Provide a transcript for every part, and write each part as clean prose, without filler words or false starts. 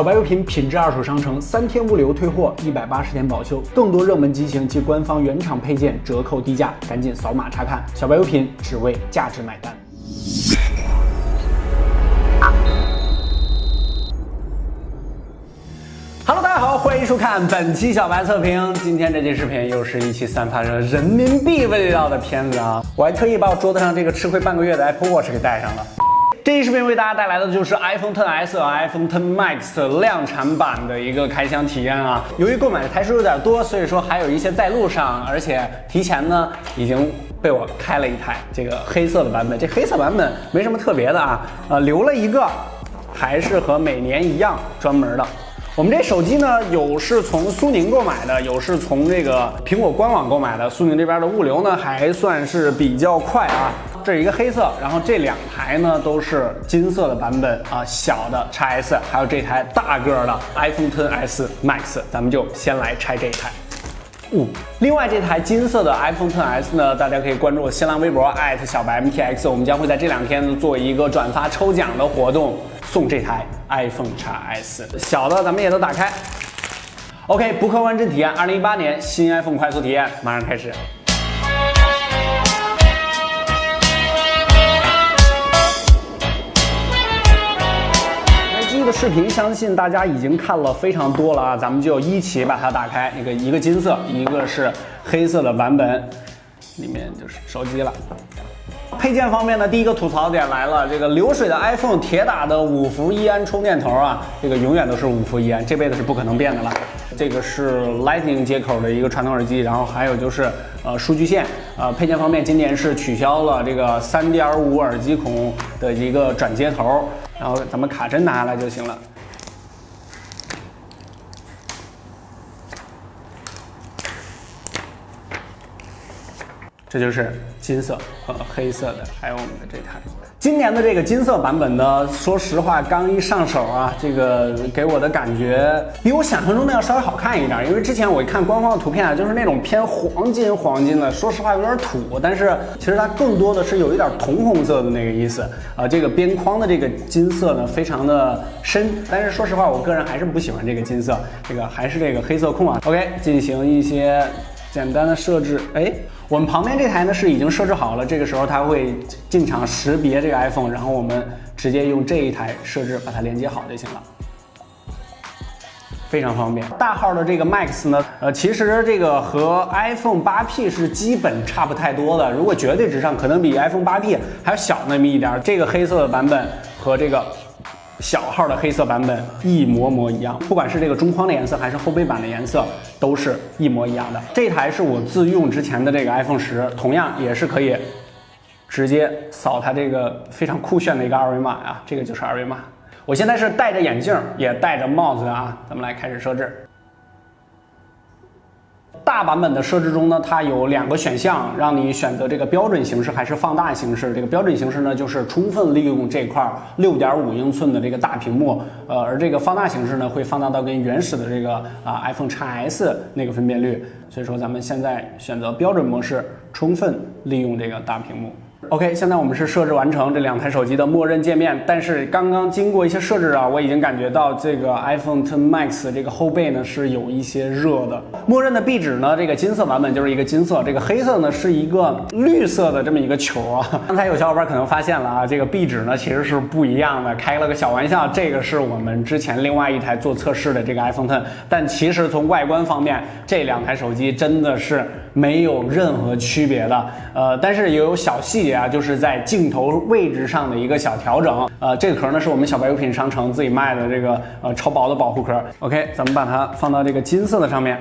小白优品品质二手商城，3天物流退货，180天保修，更多热门机型及官方原厂配件折扣低价，赶紧扫码查看。小白优品只为价值买单。Hello， 大家好，欢迎收看本期小白测评。今天这期视频又是一期散发着人民币味道的片子啊！我还特意把我桌子上这个吃亏半个月的 Apple Watch 给带上了。这一视频为大家带来的就是 iPhone XS 和 iPhone X Max 量产版的一个开箱体验啊。由于购买的台数有点多，所以说还有一些在路上，而且提前呢已经被我开了一台这个黑色的版本。这黑色版本没什么特别的啊，留了一个还是和每年一样专门的。我们这手机呢，有是从苏宁购买的，有是从这个苹果官网购买的。苏宁这边的物流呢，还算是比较快啊。这是一个黑色，然后这2台呢都是金色的版本啊，小的 XS， 还有这台大个的 iPhone XS Max， 咱们就先来拆这一台。另外这台金色的 iPhone XS 呢，大家可以关注我新浪微博小白 MTX， 我们将会在这2天做一个转发抽奖的活动，送这台 iPhone XS 小的，咱们也都打开。OK， 不客观真体验，2018年新 iPhone 快速体验，马上开始。的视频相信大家已经看了非常多了啊，咱们就一起把它打开。一个金色，一个是黑色的版本，里面就是手机了。配件方面呢，第一个吐槽点来了，这个流水的 iPhone 铁打的5伏1安充电头啊，这个永远都是5伏1安，这辈子是不可能变的了。这个是 Lightning 接口的一个传统耳机，然后还有就是数据线。配件方面，今年是取消了这个3.5耳机孔的一个转接头。然后咱们卡针拿下来就行了。这就是金色和黑色的，还有我们的这台。今年的这个金色版本呢，说实话，刚一上手啊，这个给我的感觉比我想象中的要稍微好看一点。因为之前我一看官方的图片啊，就是那种偏黄金的，说实话有点土。但是其实它更多的是有一点铜红色的那个意思啊。这个边框的这个金色呢，非常的深。但是说实话，我个人还是不喜欢这个金色，这个还是这个黑色控啊。OK， 进行一些简单的设置。我们旁边这台呢是已经设置好了，这个时候它会进场识别这个 iPhone， 然后我们直接用这一台设置把它连接好就行了，非常方便。大号的这个 Max 呢，其实这个和 iPhone 8P 是基本差不太多的，如果绝对值上，可能比 iPhone 8P 还要小那么一点。这个黑色的版本和这个小号的黑色版本一模一样，不管是这个中框的颜色还是后背板的颜色都是一模一样的。这台是我自用之前的这个 iPhone 10，同样也是可以直接扫它这个非常酷炫的一个二维码啊，这个就是二维码。我现在是戴着眼镜也戴着帽子的啊，咱们来开始设置。大版本的设置中呢，它有2个选项，让你选择这个标准形式还是放大形式。这个标准形式呢，就是充分利用这块6.5英寸的这个大屏幕，而这个放大形式呢，会放大到跟原始的这个iPhone XS 那个分辨率。所以说咱们现在选择标准模式，充分利用这个大屏幕。OK， 现在我们是设置完成这2台手机的默认界面，但是刚刚经过一些设置啊，我已经感觉到这个 iPhone X Max 这个后背呢是有一些热的。默认的壁纸呢，这个金色版本就是一个金色，这个黑色呢是一个绿色的这么一个球啊。刚才有小伙伴可能发现了啊，这个壁纸呢其实是不一样的，开了个小玩笑，这个是我们之前另外一台做测试的这个 iPhone X， 但其实从外观方面，这2台手机真的是没有任何区别的。但是也有小细节啊，就是在镜头位置上的一个小调整。这个壳呢是我们小白优品商城自己卖的这个超薄的保护壳。OK， 咱们把它放到这个金色的上面。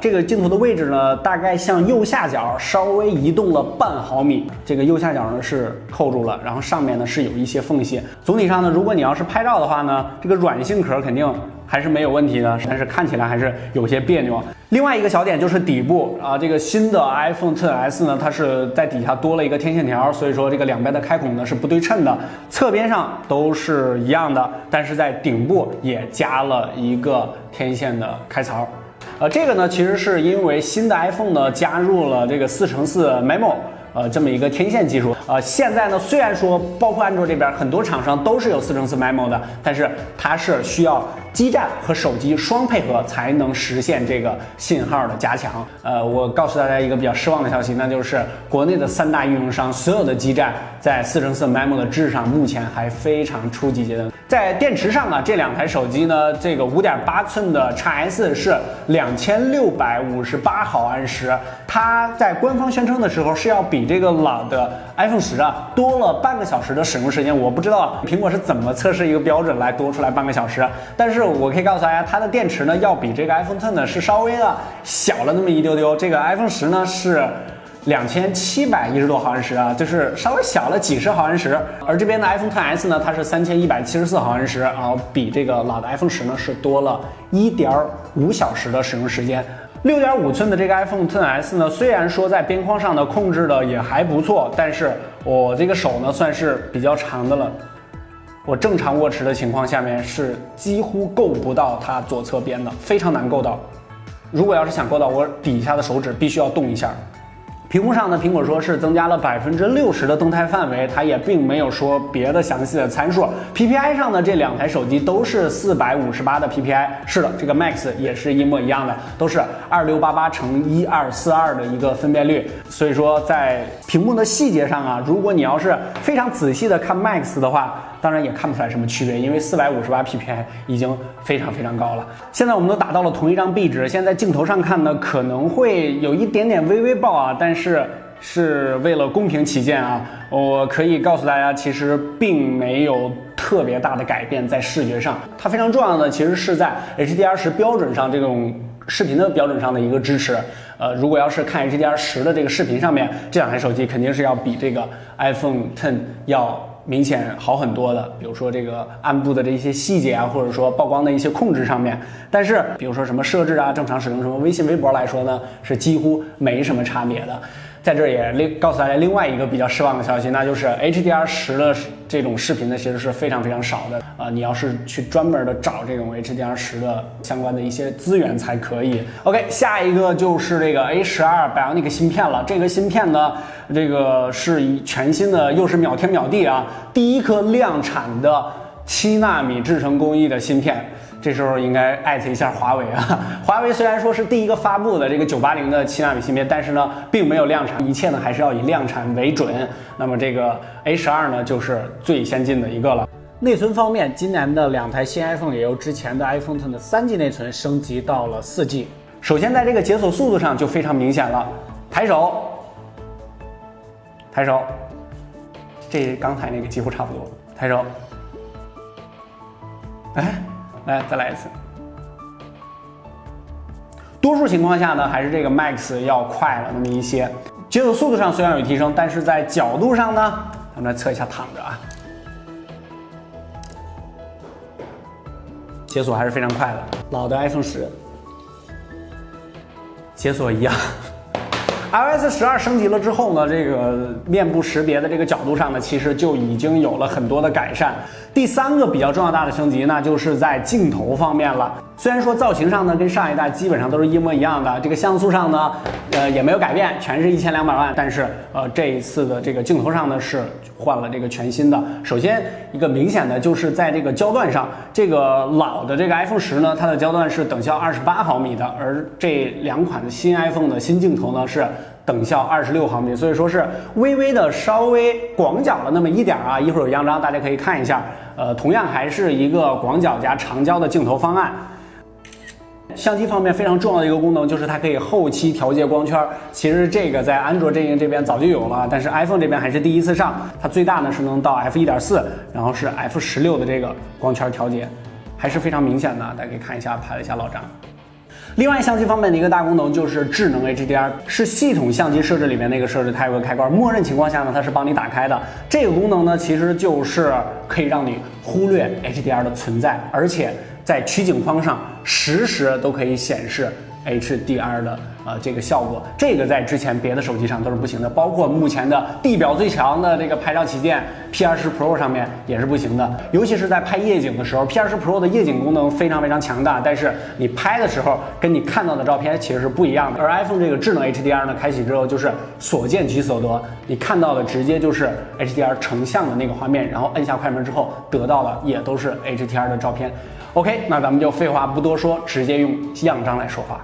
这个镜头的位置呢，大概向右下角稍微移动了半毫米。这个右下角呢是扣住了，然后上面呢是有一些缝隙。总体上呢，如果你要是拍照的话呢，这个软性壳肯定还是没有问题的，但是看起来还是有些别扭。另外一个小点就是底部啊，这个新的 iPhone XS 呢，它是在底下多了一个天线条，所以说这个2边的开孔呢是不对称的，侧边上都是一样的，但是在顶部也加了一个天线的开槽。这个呢其实是因为新的 iPhone 呢加入了这个4x4 Memo。这么一个天线技术。现在呢，虽然说包括安卓这边很多厂商都是有4乘4 MIMO 的，但是它是需要基站和手机双配合才能实现这个信号的加强。我告诉大家一个比较失望的消息，那就是国内的3大运营商所有的基站在4乘4 MIMO 的支持上，目前还非常初级阶段。在电池上呢，这2台手机呢，这个5.8寸的 XS 是2658毫安时，它在官方宣称的时候是要比这个老的 iPhone 10啊多了半个小时的使用时间。我不知道苹果是怎么测试一个标准来多出来半个小时，但是我可以告诉大家，它的电池呢要比这个 iPhone X 呢是稍微的小了那么一丢丢。这个 iPhone 10呢是2710多毫安时啊，就是稍微小了几十毫安时，而这边的 iPhone XS 呢，它是3174毫安时啊，比这个老的 iPhone 10呢是多了1.5小时的使用时间。6.5寸的这个 iPhone XS 呢，虽然说在边框上的控制的也还不错，但是我这个手呢算是比较长的了，我正常握持的情况下面是几乎够不到它左侧边的，非常难够到。如果要是想够到，我底下的手指必须要动一下。屏幕上呢，苹果说是增加了60%的动态范围，它也并没有说别的详细的参数。PPI 上呢，这2台手机都是458的 PPI， 是的，这个 Max 也是一模一样的，都是2688×1242的一个分辨率。所以说，在屏幕的细节上啊，如果你要是非常仔细的看 Max 的话，当然也看不出来什么区别，因为458 PPI 已经非常非常高了。现在我们都达到了同一张壁纸，现在镜头上看呢，可能会有一点点微微爆啊，但是为了公平起见啊，我可以告诉大家，其实并没有特别大的改变在视觉上。它非常重要的其实是在 HDR10 标准上，这种视频的标准上的一个支持。如果要是看 HDR10 的这个视频上面，这2台手机肯定是要比这个 iPhone X 要明显好很多的，比如说这个暗部的这些细节啊，或者说曝光的一些控制上面。但是比如说什么设置啊，正常使用什么微信微博来说呢，是几乎没什么差别的。在这也告诉大家另外一个比较失望的消息，那就是 HDR10 的这种视频呢，其实是非常非常少的你要是去专门的找这种 HDR10 的相关的一些资源才可以。OK， 下一个就是这个 A12 Bionic 芯片了。这个芯片呢，这个是全新的，又是秒天秒地啊，第一颗量产的7纳米制程工艺的芯片。这时候应该艾特一下华为啊！华为虽然说是第一个发布的这个980的7纳米芯片，但是呢，并没有量产，一切呢还是要以量产为准。那么这个 A12 呢，就是最先进的一个了。内存方面，今年的2台新 iPhone 也由之前的 iPhone X 的3G 内存升级到了4G。首先在这个解锁速度上就非常明显了，抬手，这刚才那个几乎差不多，抬手，哎。来，再来一次。多数情况下呢，还是这个 Max 要快了那么一些。解锁速度上虽然有提升，但是在角度上呢，咱们来测一下躺着啊，解锁还是非常快的。老的 iPhone 10解锁一样。iOS 12升级了之后呢，这个面部识别的这个角度上呢，其实就已经有了很多的改善。第3个比较重要大的升级，那就是在镜头方面了。虽然说造型上呢跟上一代基本上都是一模一样的，这个像素上呢，也没有改变，全是1200万。但是这一次的这个镜头上呢是换了这个全新的。首先一个明显的就是在这个焦段上，这个老的这个 iPhone 10呢，它的焦段是等效28毫米的，而这2款的新 iPhone 的新镜头呢是等效26毫米，所以说是微微的稍微广角了那么一点啊。一会儿有样张，大家可以看一下。同样还是一个广角加长焦的镜头方案。相机方面非常重要的一个功能就是它可以后期调节光圈，其实这个在安卓阵营这边早就有了，但是 iPhone 这边还是第一次上。它最大呢是能到 f1.4， 然后是 f16的这个光圈调节，还是非常明显的。大家可以看一下，拍了一下老张。另外，相机方面的一个大功能就是智能 HDR， 是系统相机设置里面那个设置，它有个开关，默认情况下呢，它是帮你打开的。这个功能呢，其实就是可以让你忽略 HDR 的存在，而且在取景框上实时都可以显示 HDR 的这个效果，这个在之前别的手机上都是不行的，包括目前的地表最强的这个拍照旗舰 P20 Pro 上面也是不行的，尤其是在拍夜景的时候 ，P20 Pro 的夜景功能非常强大，但是你拍的时候跟你看到的照片其实是不一样的。而 iPhone 这个智能 HDR 呢，开启之后就是所见即所得，你看到的直接就是 HDR 成像的那个画面，然后按下快门之后得到的也都是 HDR 的照片。OK， 那咱们就废话不多说，直接用样张来说话。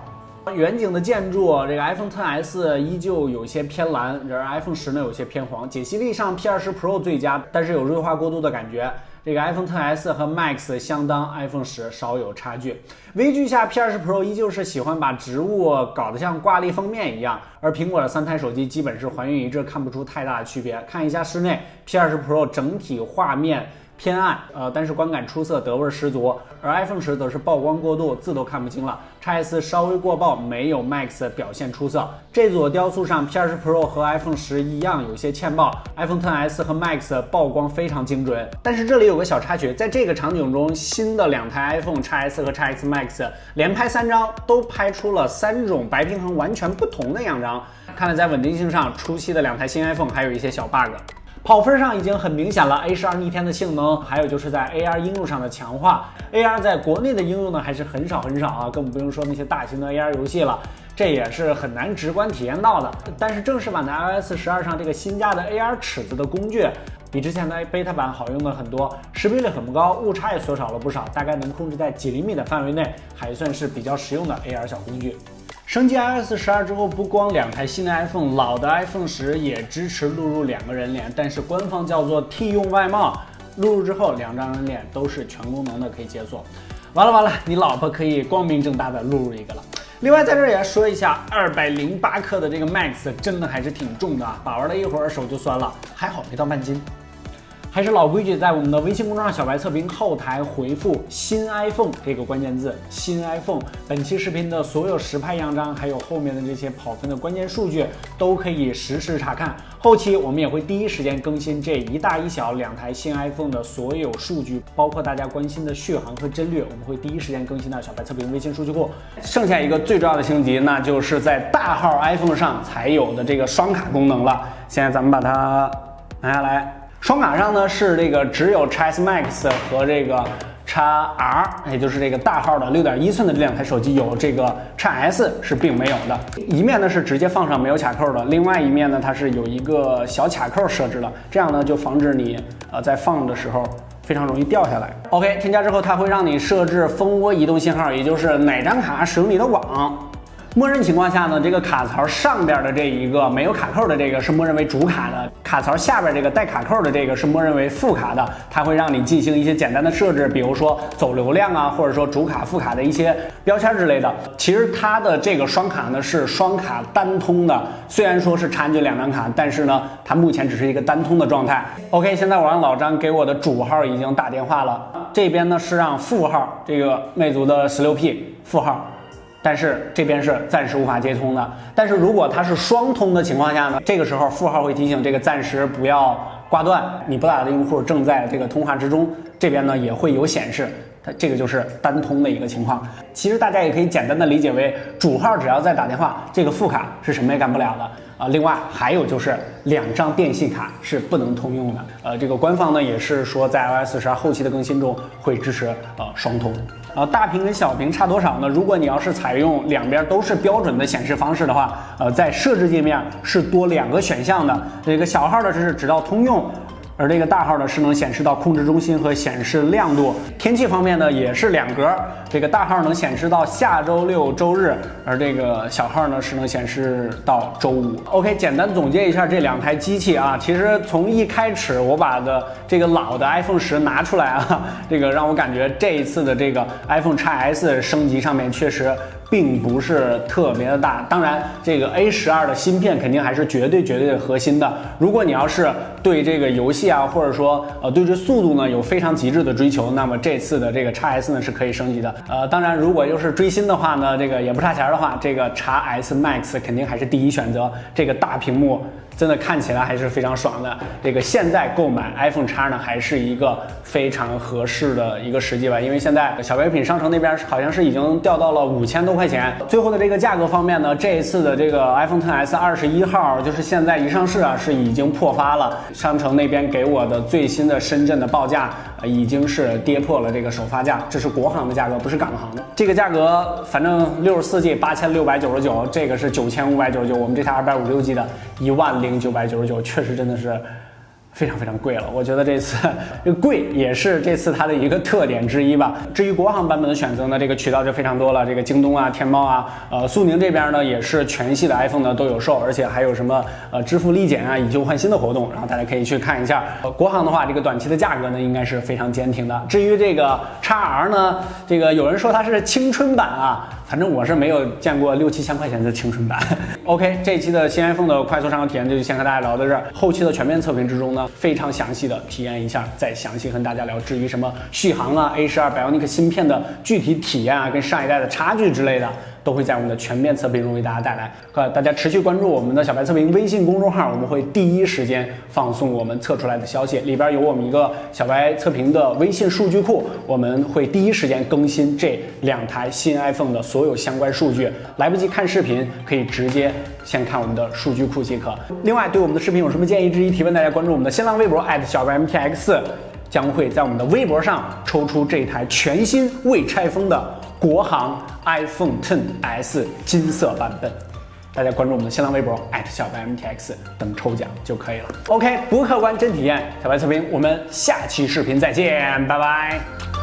远景的建筑，这个 iPhone XS 依旧有些偏蓝，而 iPhone 10呢有些偏黄。解析力上 P20 Pro 最佳，但是有锐化过度的感觉。这个 iPhone XS 和 Max 相当 iPhone 10稍有差距。微距下 P20 Pro 依旧是喜欢把植物搞得像挂历封面一样，而苹果的3台手机基本是还原一致，看不出太大的区别。看一下室内 P20 Pro 整体画面偏暗，但是观感出色，德味十足。而 iPhone 10则是曝光过度，字都看不清了。XS 稍微过曝，没有 Max 表现出色。这组雕塑上 P20 Pro 和 iPhone 10一样有些欠曝 ，iPhone XS 和 Max 曝光非常精准。但是这里有个小插曲，在这个场景中，新的2台 iPhone XS 和 XS Max 连拍3张，都拍出了3种白平衡完全不同的样张。看来在稳定性上，初期的2台新 iPhone 还有一些小 bug。跑分上已经很明显了 ，A12逆天的性能，还有就是在 AR 应用上的强化。AR 在国内的应用呢还是很少啊，更不用说那些大型的 AR 游戏了，这也是很难直观体验到的。但是正式版的 iOS 12上这个新加的 AR 尺子的工具，比之前的 beta 版好用的很多，识别率很高，误差也缩小了不少，大概能控制在几厘米的范围内，还算是比较实用的 AR 小工具。升级 iOS 12之后，不光2台新的 iPhone， 老的 iPhone 10也支持录入2个人脸，但是官方叫做替用外貌，录入之后2张人脸都是全功能的，可以解锁。完了，你老婆可以光明正大的录入一个了。另外在这儿也说一下，208克的这个 Max 真的还是挺重的，把玩了一会儿手就酸了，还好没到半斤。还是老规矩，在我们的微信公众号小白测评后台回复新 iPhone 这个关键字，新 iPhone， 本期视频的所有实拍样张，还有后面的这些跑分的关键数据都可以实时查看。后期我们也会第一时间更新这一大一小2台新 iPhone 的所有数据，包括大家关心的续航和帧率，我们会第一时间更新到小白测评微信数据库。剩下一个最重要的升级，那就是在大号 iPhone 上才有的这个双卡功能了。现在咱们把它拿下来。双卡上呢是这个只有 XS Max 和这个 XR， 也就是这个大号的6.1寸的这2台手机有，这个 XS 是并没有的。一面呢是直接放上没有卡扣的，另外一面呢它是有一个小卡扣设置的，这样呢就防止你在放的时候非常容易掉下来。OK， 添加之后它会让你设置蜂窝移动信号，也就是哪张卡使用你的网。默认情况下呢，这个卡槽上边的这一个没有卡扣的这个是默认为主卡的，卡槽下边这个带卡扣的这个是默认为副卡的。它会让你进行一些简单的设置，比如说走流量啊，或者说主卡副卡的一些标签之类的。其实它的这个双卡呢是双卡单通的，虽然说是插进2张卡，但是呢它目前只是一个单通的状态。OK， 现在我让老张给我的主号已经打电话了，这边呢是让副号，这个魅族的16P 副号。但是这边是暂时无法接通的。但是如果它是双通的情况下呢，这个时候副号会提醒这个暂时不要挂断，你拨打的用户正在这个通话之中，这边呢也会有显示。它这个就是单通的一个情况。其实大家也可以简单的理解为，主号只要在打电话，这个副卡是什么也干不了的。另外还有就是2张电信卡是不能通用的。这个官方呢也是说在 iOS 12后期的更新中会支持双通。大屏跟小屏差多少呢？如果你要是采用两边都是标准的显示方式的话，在设置界面是多2个选项的。这个小号的是直到通用。而这个大号呢是能显示到控制中心和显示亮度。天气方面呢也是2格，这个大号能显示到下周6、周日，而这个小号呢是能显示到周5。OK， 简单总结一下这2台机器啊，其实从一开始我把的这个老的 iPhone 10拿出来啊，这个让我感觉这一次的这个 iPhone XS 升级上面确实并不是特别的大。当然这个 A12 的芯片肯定还是绝对的核心的。如果你要是对这个游戏啊，或者说对这速度呢有非常极致的追求，那么这次的这个 XS 呢是可以升级的。当然如果又是追星的话呢，这个也不差钱的话，这个 XS Max 肯定还是第一选择。这个大屏幕真的看起来还是非常爽的。这个现在购买 iPhone X 呢，还是一个非常合适的一个时机吧，因为现在小白品商城那边好像是已经掉到了5000多块钱。最后的这个价格方面呢，这一次的这个 iPhone XS 21号，就是现在一上市啊，是已经破发了。商城那边给我的最新的深圳的报价，已经是跌破了这个首发价，这是国行的价格，不是港行的。这个价格，反正64G8699，这个是9599，我们这台256G的10999，确实真的是非常非常贵了。我觉得这次这个贵也是这次它的一个特点之一吧。至于国行版本的选择呢，这个渠道就非常多了，这个京东啊、天猫啊，苏宁这边呢也是全系的 iPhone 呢都有售，而且还有什么支付立减啊、以旧换新的活动，然后大家可以去看一下。国行的话，这个短期的价格呢应该是非常坚挺的。至于这个 XR 呢，这个有人说它是青春版啊。反正我是没有见过6、7千块钱的青春版。OK， 这一期的新 iPhone 的快速上手体验就先和大家聊到这儿。后期的全面测评之中呢，非常详细的体验一下，再详细和大家聊。至于什么续航啊、A12 Bionic 芯片的具体体验啊，跟上一代的差距之类的，都会在我们的全面测评中为大家带来。大家持续关注我们的小白测评微信公众号，我们会第一时间放送我们测出来的消息，里边有我们一个小白测评的微信数据库，我们会第一时间更新这2台新 iPhone 的所有相关数据。来不及看视频，可以直接先看我们的数据库即可。另外，对我们的视频有什么建议质疑提问，大家关注我们的新浪微博小白 MTX， 将会在我们的微博上抽出这台全新未拆封的国行 iPhone XS 金色版本，大家关注我们的新浪微博小白 MTX 等抽奖就可以了。OK， 不客观真体验，小白测评，我们下期视频再见，拜拜。